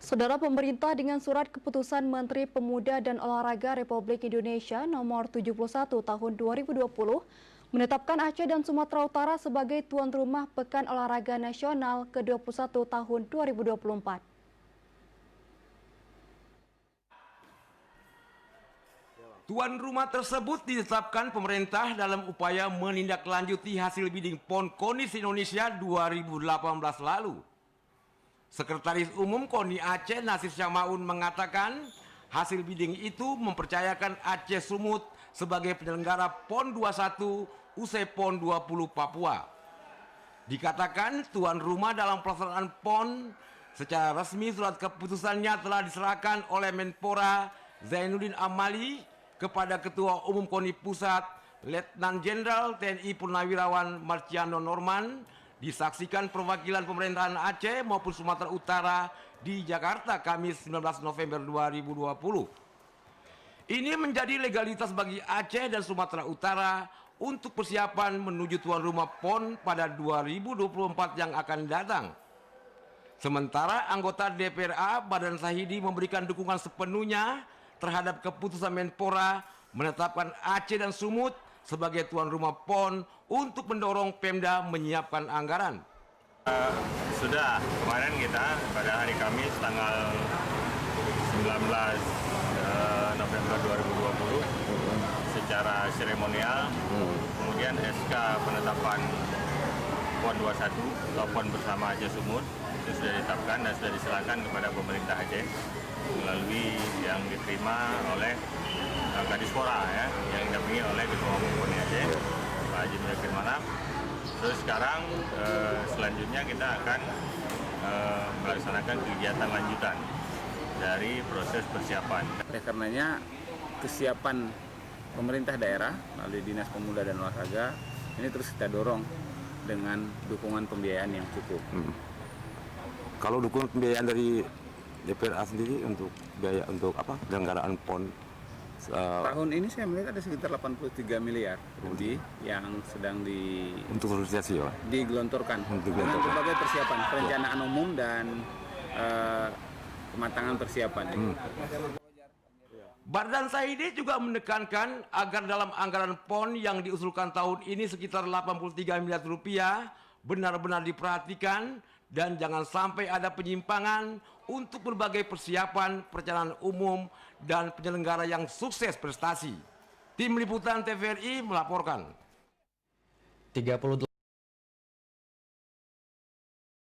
Saudara, pemerintah dengan surat keputusan Menteri Pemuda dan Olahraga Republik Indonesia nomor 71 tahun 2020 menetapkan Aceh dan Sumatera Utara sebagai tuan rumah Pekan Olahraga Nasional ke-21 tahun 2024. Tuan rumah tersebut ditetapkan pemerintah dalam upaya menindaklanjuti hasil bidding PON KONI Indonesia 2018 lalu. Sekretaris Umum KONI Aceh Nasir Syamaun mengatakan hasil bidding itu mempercayakan Aceh Sumut sebagai penyelenggara PON 21 usai PON 20 Papua. Dikatakan tuan rumah dalam pelaksanaan PON secara resmi surat keputusannya telah diserahkan oleh Menpora Zainuddin Amali kepada Ketua Umum KONI Pusat Letnan Jenderal TNI Purnawirawan Marciano Norman, disaksikan perwakilan pemerintahan Aceh maupun Sumatera Utara di Jakarta Kamis 19 November 2020. Ini menjadi legalitas bagi Aceh dan Sumatera Utara untuk persiapan menuju tuan rumah PON pada 2024 yang akan datang. Sementara anggota DPRA Badan Sahidi memberikan dukungan sepenuhnya terhadap keputusan Menpora menetapkan Aceh dan Sumut sebagai tuan rumah PON untuk mendorong Pemda menyiapkan anggaran. Sudah kemarin kita pada hari Kamis tanggal 19 November 2020 secara seremonial, kemudian SK penetapan PON 21 atau PON bersama Aceh Sumut itu sudah ditetapkan dan sudah diserahkan kepada pemerintah Aceh melalui yang diterima oleh Kadispora ya, yang didampingi oleh Ketua Umum KONI Aceh Pak Haji Muzakir Manap. Terus sekarang selanjutnya kita akan melaksanakan kegiatan lanjutan dari proses persiapan. Oleh karenanya kesiapan pemerintah daerah melalui Dinas Pemuda dan Olahraga ini terus kita dorong dengan dukungan pembiayaan yang cukup. Kalau dukungan pembiayaan dari DPRA sendiri untuk biaya untuk apa penyelenggaraan PON tahun ini saya melihat ada sekitar 83 miliar lebih yang sedang untuk sosialisasi ya, digelontorkan untuk berbagai persiapan perencanaan umum dan kematangan persiapan. Badan Sahidi juga menekankan agar dalam anggaran PON yang diusulkan tahun ini sekitar 83 miliar rupiah benar-benar diperhatikan dan jangan sampai ada penyimpangan untuk berbagai persiapan perencanaan umum dan penyelenggara yang sukses prestasi. Tim Liputan TVRI melaporkan.